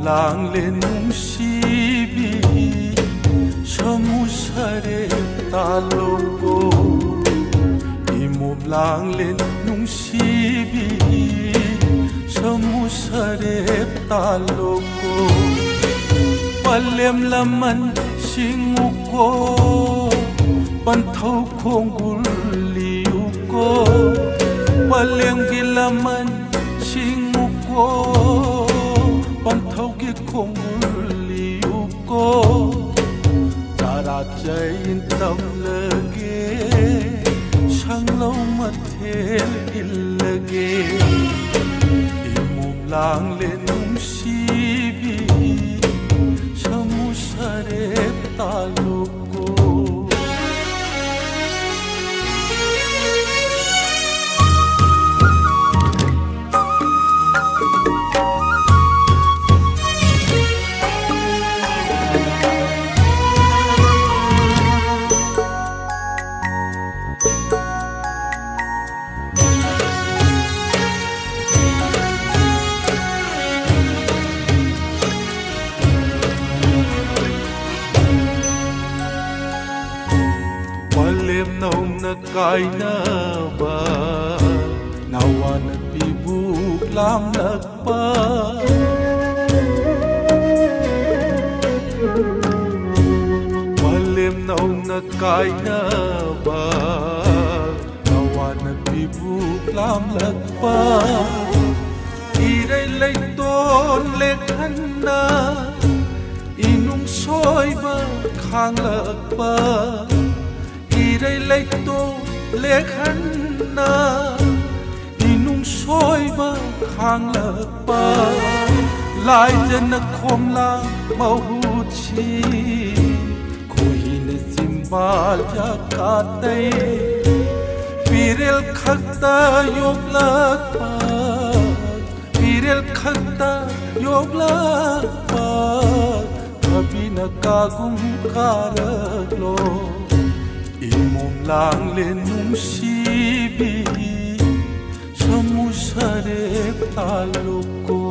lang lên sibi samusare talogo imum lang lên nung sibi samusare talogo palem laman singuko panthau khongul liuko palem gilaman singuko panthau ki khongul liuko tara chain tam lage sang lâu mathel illage imum lang lên nung sibi samusare talogo palem naum na kai na ba nawan pibuk lam lakpa palem naum na kai na ba nawan pibuk lam lakpa irai lai ton lekhan na inung soi ba khang lakpa irai lai to lekhan na inung soi ba khang lakpa lai jan na khom la mahu chi koi ne simbal ja ka tai pirel khakta yok lakpa pirel khakta yok lakpa kabhi na kagum karaklo imum lang lên nung sibi samusare talogo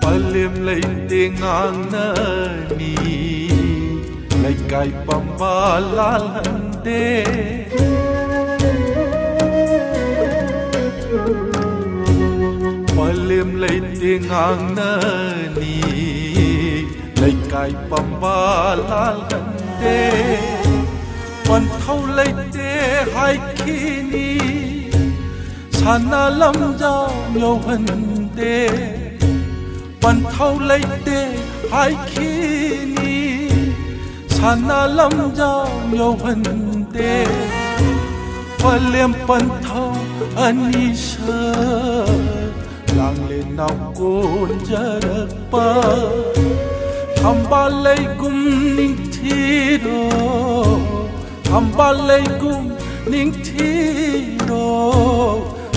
palem lai te ngang na ni lai kai pamba lal hande palem lai te ngang na ni lai kai pamba lal hande pan thau lai te hai khini sana lam jao yo hande pan thau lai te hai khini sana lam jao yo hande palem pan thau ani sa lang le nau kon jarak pa hamba lai gum ning thi ro hamba lai gum ning thi ro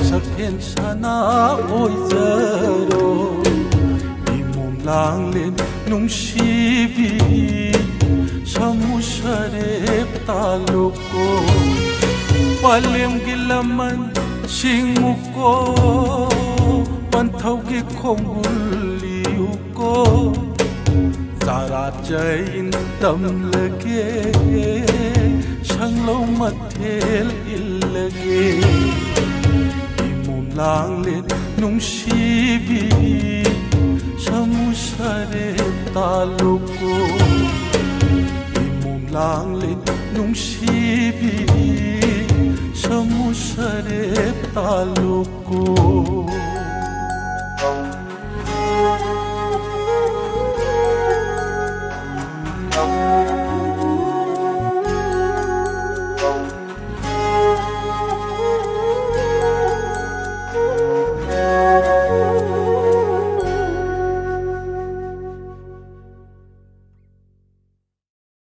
sakhen sana oi zaro lang lên nung sibi samusare talogo palem gilaman singuko panthau ki khongul liuko tara chain tam lage sang lâu mathel illage imum lang lên nung sibi samusare talogo imum lang lên nung sibi mushare taluko